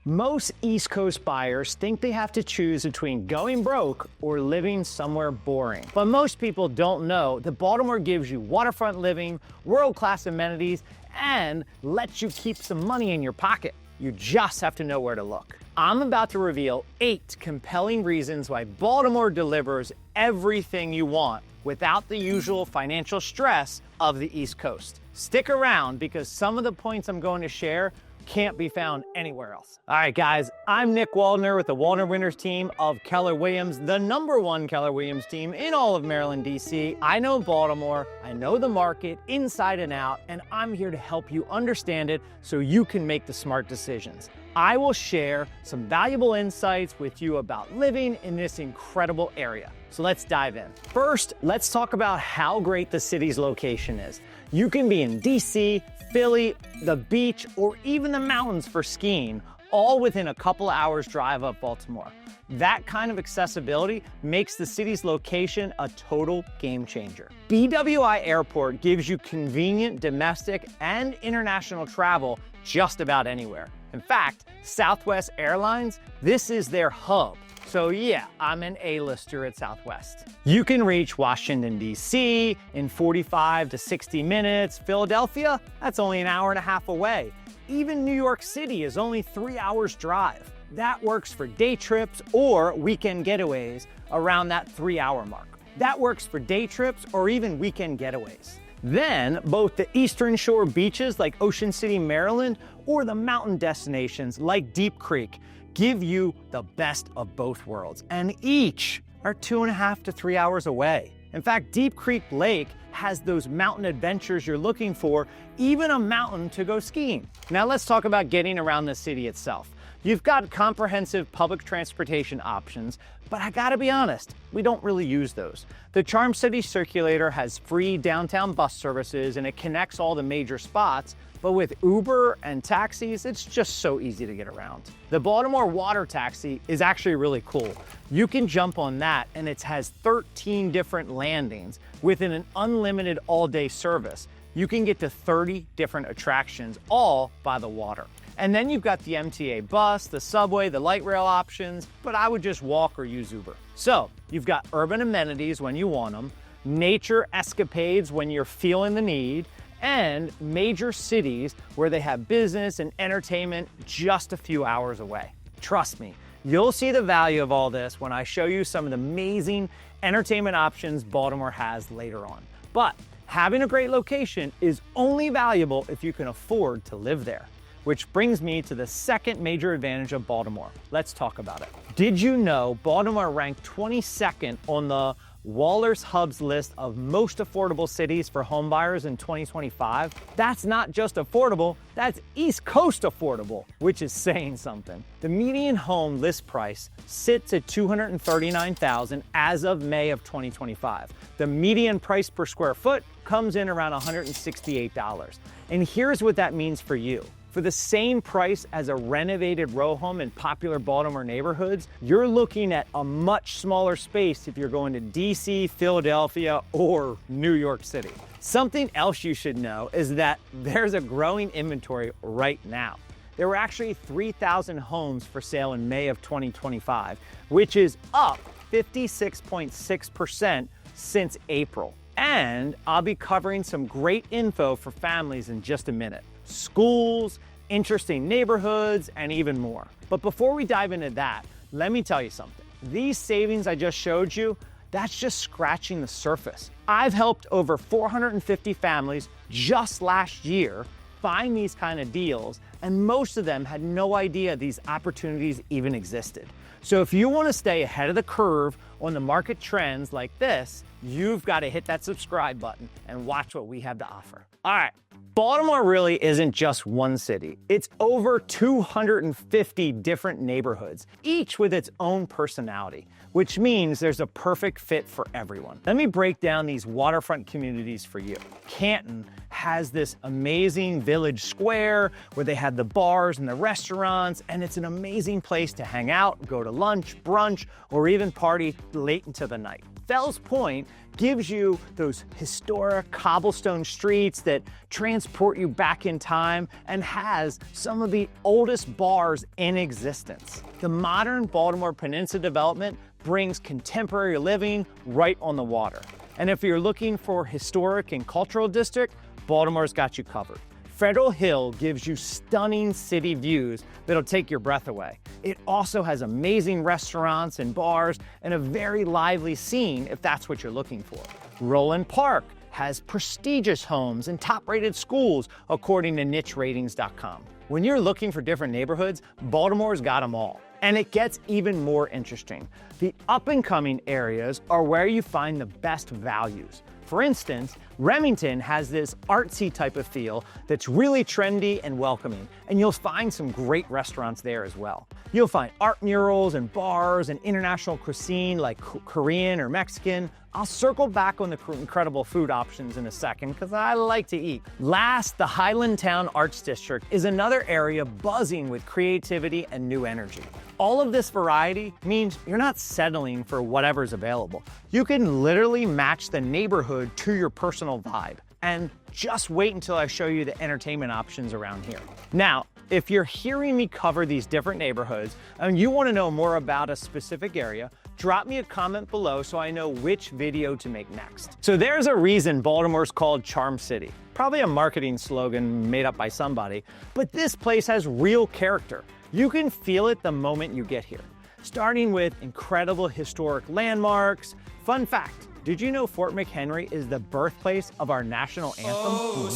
Most East Coast buyers think they have to choose between going broke or living somewhere boring. But most people don't know that Baltimore gives you waterfront living, world-class amenities, and lets you keep some money in your pocket. You just have to know where to look. I'm about to reveal 8 compelling reasons why Baltimore delivers everything you want without the usual financial stress of the East Coast. Stick around because some of the points I'm going to share can't be found anywhere else. All right, guys, I'm Nick Waldner with the Waldner Winners team of Keller Williams, the #1 Keller Williams team in all of Maryland, DC. I know Baltimore, I know the market inside and out, and I'm here to help you understand it so you can make the smart decisions. I will share some valuable insights with you about living in this incredible area. So let's dive in. First, let's talk about how great the city's location is. You can be in DC, Philly, the beach, or even the mountains for skiing, all within a couple hours drive of Baltimore. That kind of accessibility makes the city's location a total game changer. BWI Airport gives you convenient domestic and international travel just about anywhere. In fact, Southwest Airlines, this is their hub. So yeah, I'm an A-lister at Southwest. You can reach Washington, D.C. in 45 to 60 minutes. Philadelphia, that's only an hour and a half away. Even New York City is only 3 hours drive. That works for day trips or weekend getaways around that 3-hour mark. That works for day trips or even weekend getaways. Then, both the Eastern Shore beaches like Ocean City, Maryland, or the mountain destinations like Deep Creek give you the best of both worlds, and each are 2.5 to 3 hours away. In fact, Deep Creek Lake has those mountain adventures you're looking for, even a mountain to go skiing. Now let's talk about getting around the city itself. You've got comprehensive public transportation options, but I gotta be honest, we don't really use those. The Charm City Circulator has free downtown bus services and it connects all the major spots, but with Uber and taxis, it's just so easy to get around. The Baltimore Water Taxi is actually really cool. You can jump on that and it has 13 different landings within an unlimited all-day service. You can get to 30 different attractions, all by the water. And then you've got the MTA bus, the subway, the light rail options, but I would just walk or use Uber. So you've got urban amenities when you want them, nature escapades when you're feeling the need, and major cities where they have business and entertainment just a few hours away. Trust me, you'll see the value of all this when I show you some of the amazing entertainment options Baltimore has later on. But having a great location is only valuable if you can afford to live there. Which brings me to the second major advantage of Baltimore. Let's talk about it. Did you know Baltimore ranked 22nd on the Waller's Hub's list of most affordable cities for home buyers in 2025? That's not just affordable, that's East Coast affordable, which is saying something. The median home list price sits at $239,000 as of May of 2025. The median price per square foot comes in around $168. And here's what that means for you. For the same price as a renovated row home in popular Baltimore neighborhoods, you're looking at a much smaller space if you're going to DC, Philadelphia, or New York City. Something else you should know is that there's a growing inventory right now. There were actually 3,000 homes for sale in May of 2025, which is up 56.6% since April. And I'll be covering some great info for families in just a minute. Schools, interesting neighborhoods, and even more. But before we dive into that, let me tell you something. These savings I just showed you, that's just scratching the surface. I've helped over 450 families just last year find these kind of deals, and most of them had no idea these opportunities even existed. So if you want to stay ahead of the curve on the market trends like this, you've got to hit that subscribe button and watch what we have to offer. All right, Baltimore really isn't just one city. It's over 250 different neighborhoods, each with its own personality, which means there's a perfect fit for everyone. Let me break down these waterfront communities for you. Canton has this amazing village square where they have the bars and the restaurants, and it's an amazing place to hang out, go to lunch, brunch, or even party late into the night. Fells Point gives you those historic cobblestone streets that transport you back in time and has some of the oldest bars in existence. The modern Baltimore Peninsula development brings contemporary living right on the water. And if you're looking for historic and cultural district, Baltimore's got you covered. Federal Hill gives you stunning city views that'll take your breath away. It also has amazing restaurants and bars and a very lively scene if that's what you're looking for. Roland Park has prestigious homes and top-rated schools according to nicheratings.com. When you're looking for different neighborhoods, Baltimore's got them all. And it gets even more interesting. The up-and-coming areas are where you find the best values. For instance, Remington has this artsy type of feel that's really trendy and welcoming, and you'll find some great restaurants there as well. You'll find art murals and bars and international cuisine like Korean or Mexican. I'll circle back on the incredible food options in a second because I like to eat. Last, the Highlandtown Arts District is another area buzzing with creativity and new energy. All of this variety means you're not settling for whatever's available. You can literally match the neighborhood to your personal vibe. And just wait until I show you the entertainment options around here. Now, if you're hearing me cover these different neighborhoods and you want to know more about a specific area, drop me a comment below so I know which video to make next. So there's a reason Baltimore's called Charm City. Probably a marketing slogan made up by somebody, but this place has real character. You can feel it the moment you get here. Starting with incredible historic landmarks. Fun fact, did you know Fort McHenry is the birthplace of our national anthem?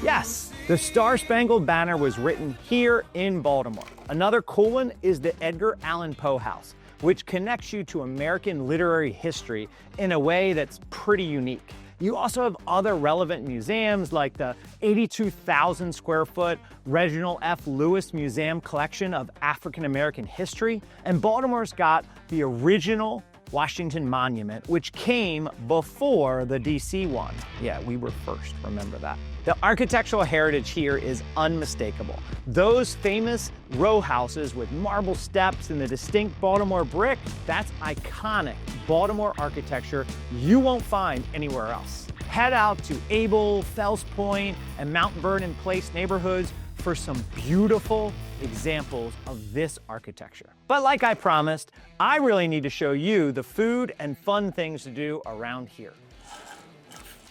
Yes, the Star-Spangled Banner was written here in Baltimore. Another cool one is the Edgar Allan Poe House, which connects you to American literary history in a way that's pretty unique. You also have other relevant museums like the 82,000 square foot Reginald F. Lewis Museum collection of African American history. And Baltimore's got the original Washington Monument, which came before the DC one. Yeah, we were first, remember that. The architectural heritage here is unmistakable. Those famous row houses with marble steps and the distinct Baltimore brick, that's iconic Baltimore architecture you won't find anywhere else. Head out to Abel, Fells Point, and Mount Vernon Place neighborhoods for some beautiful examples of this architecture. But like I promised, I really need to show you the food and fun things to do around here.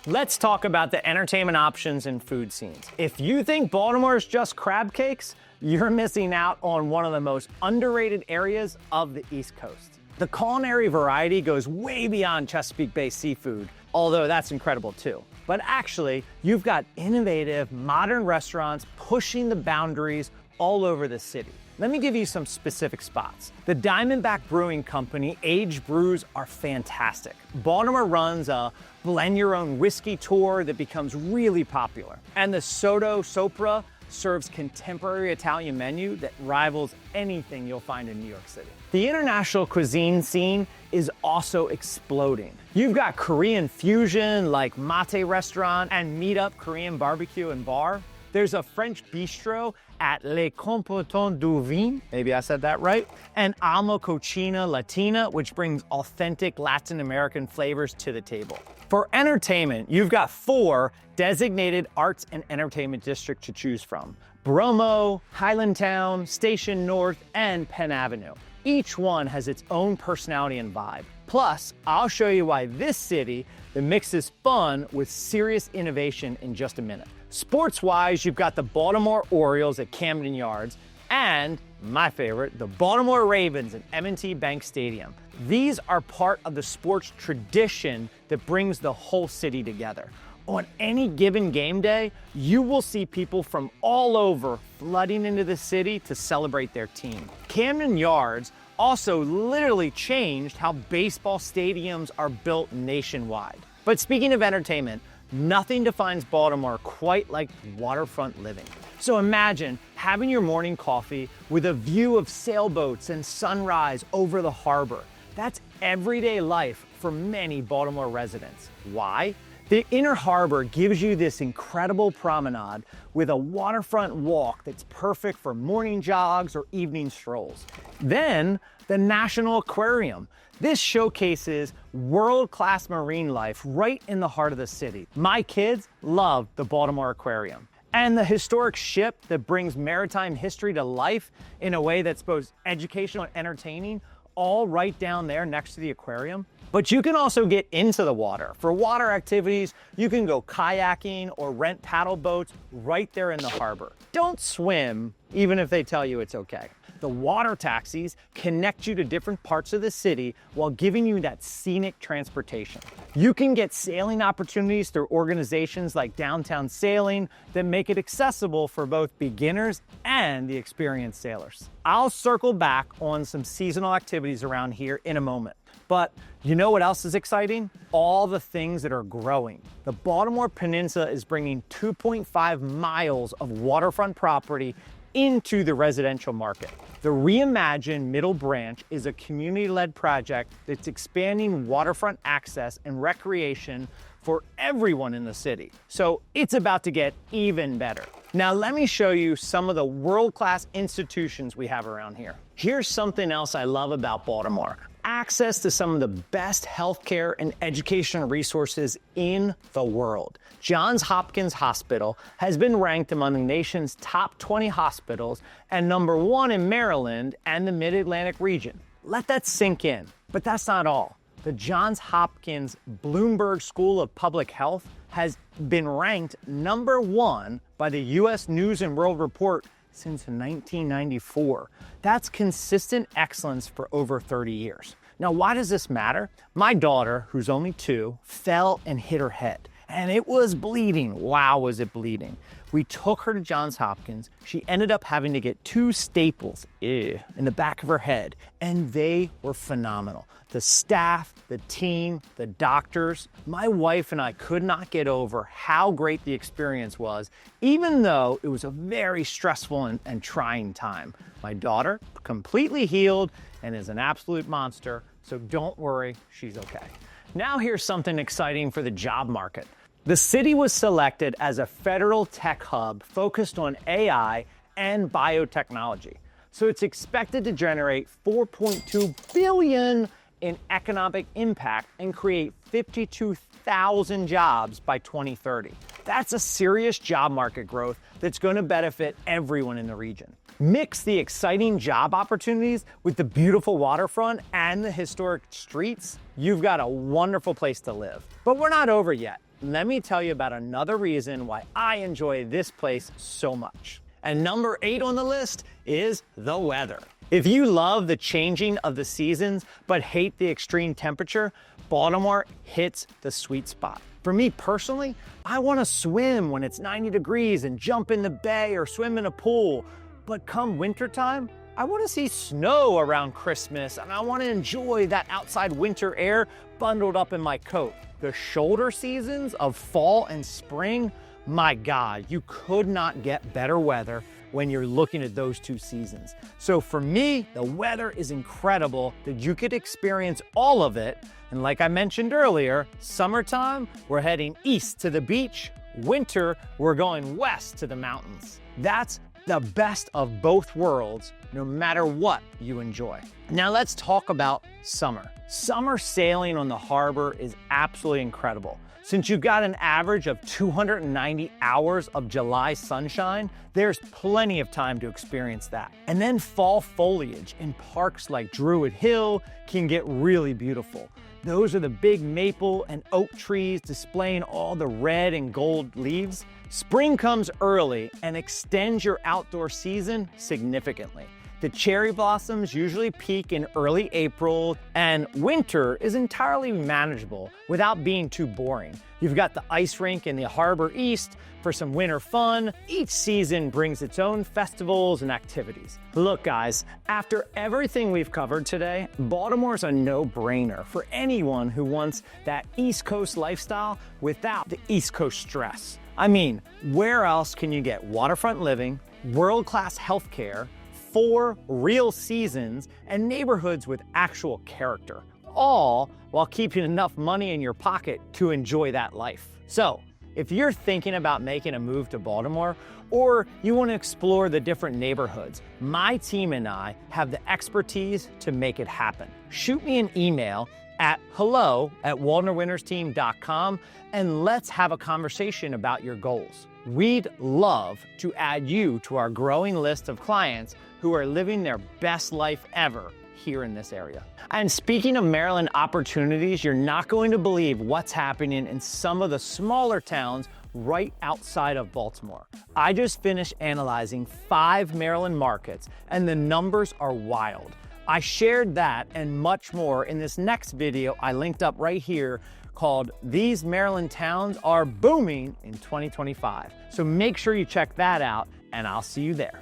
Let's talk about the entertainment options and food scenes. If you think Baltimore is just crab cakes, you're missing out on one of the most underrated areas of the East Coast. The culinary variety goes way beyond Chesapeake Bay seafood, although that's incredible too. But actually, you've got innovative, modern restaurants pushing the boundaries all over the city. Let me give you some specific spots. The Diamondback Brewing Company aged brews are fantastic. Baltimore runs a blend your own whiskey tour that becomes really popular. And the Soto Sopra serves contemporary Italian menu that rivals anything you'll find in New York City. The international cuisine scene is also exploding. You've got Korean fusion like Mate Restaurant and Meetup Korean Barbecue and Bar. There's a French bistro at Le Compotant du Vin, maybe I said that right, and Alma Cocina Latina, which brings authentic Latin American flavors to the table. For entertainment, you've got 4 designated arts and entertainment districts to choose from: Bromo, Highlandtown, Station North, and Penn Avenue. Each one has its own personality and vibe. Plus, I'll show you why this city that mixes fun with serious innovation in just a minute. Sports-wise, you've got the Baltimore Orioles at Camden Yards and, my favorite, the Baltimore Ravens at M&T Bank Stadium. These are part of the sports tradition that brings the whole city together. On any given game day, you will see people from all over flooding into the city to celebrate their team. Camden Yards also literally changed how baseball stadiums are built nationwide. But speaking of entertainment, nothing defines Baltimore quite like waterfront living. So imagine having your morning coffee with a view of sailboats and sunrise over the harbor. That's everyday life for many Baltimore residents. Why? The Inner Harbor gives you this incredible promenade with a waterfront walk that's perfect for morning jogs or evening strolls. Then the National Aquarium. This showcases world-class marine life right in the heart of the city. My kids love the Baltimore Aquarium. And the historic ship that brings maritime history to life in a way that's both educational and entertaining, all right down there next to the aquarium. But you can also get into the water. For water activities, you can go kayaking or rent paddle boats right there in the harbor. Don't swim, even if they tell you it's okay. The water taxis connect you to different parts of the city while giving you that scenic transportation. You can get sailing opportunities through organizations like Downtown Sailing that make it accessible for both beginners and the experienced sailors. I'll circle back on some seasonal activities around here in a moment. But you know what else is exciting? All the things that are growing. The Baltimore Peninsula is bringing 2.5 miles of waterfront property into the residential market. The Reimagined Middle Branch is a community-led project that's expanding waterfront access and recreation for everyone in the city. So it's about to get even better. Now let me show you some of the world-class institutions we have around here. Here's something else I love about Baltimore. Access to some of the best healthcare and educational resources in the world. Johns Hopkins Hospital has been ranked among the nation's top 20 hospitals and #1 in Maryland and the Mid-Atlantic region. Let that sink in. But that's not all. The Johns Hopkins Bloomberg School of Public Health has been ranked #1 by the U.S. News and World Report since 1994. That's consistent excellence for over 30 years. Now, why does this matter? My daughter, who's only 2, fell and hit her head, and it was bleeding. Wow, was it bleeding. We took her to Johns Hopkins. She ended up having to get 2 staples in the back of her head, and they were phenomenal. The staff, the team, the doctors, my wife and I could not get over how great the experience was, even though it was a very stressful and trying time. My daughter completely healed and is an absolute monster, so don't worry, she's okay. Now here's something exciting for the job market. The city was selected as a federal tech hub focused on AI and biotechnology. So it's expected to generate $4.2 billion in economic impact and create 52,000 jobs by 2030. That's a serious job market growth that's going to benefit everyone in the region. Mix the exciting job opportunities with the beautiful waterfront and the historic streets, you've got a wonderful place to live. But we're not over yet. Let me tell you about another reason why I enjoy this place so much. And number 8 on the list is the weather. If you love the changing of the seasons but hate the extreme temperature, Baltimore hits the sweet spot. For me personally, I want to swim when it's 90 degrees and jump in the bay or swim in a pool. But come wintertime, I want to see snow around Christmas and I want to enjoy that outside winter air bundled up in my coat. The shoulder seasons of fall and spring, my God, you could not get better weather when you're looking at those 2 seasons. So for me, the weather is incredible that you could experience all of it. And like I mentioned earlier, summertime, we're heading east to the beach. Winter, we're going west to the mountains. That's the best of both worlds, no matter what you enjoy. Now let's talk about summer. Summer sailing on the harbor is absolutely incredible. Since you've got an average of 290 hours of July sunshine, there's plenty of time to experience that. And then fall foliage in parks like Druid Hill can get really beautiful. Those are the big maple and oak trees displaying all the red and gold leaves. Spring comes early and extends your outdoor season significantly. The cherry blossoms usually peak in early April, and winter is entirely manageable without being too boring. You've got the ice rink in the harbor east for some winter fun. Each season brings its own festivals and activities. Look guys, after everything we've covered today, Baltimore's a no-brainer for anyone who wants that East Coast lifestyle without the East Coast stress. I mean, where else can you get waterfront living, world-class healthcare, 4 real seasons, and neighborhoods with actual character, all while keeping enough money in your pocket to enjoy that life? So, If you're thinking about making a move to Baltimore, or you want to explore the different neighborhoods, my team and I have the expertise to make it happen. Shoot me an email at hello@waldnerwintersteam.com and let's have a conversation about your goals. We'd love to add you to our growing list of clients who are living their best life ever here in this area. And speaking of Maryland opportunities, you're not going to believe what's happening in some of the smaller towns right outside of Baltimore. I just finished analyzing 5 Maryland markets and the numbers are wild. I shared that and much more in this next video I linked up right here called These Maryland Towns Are Booming in 2025. So make sure you check that out and I'll see you there.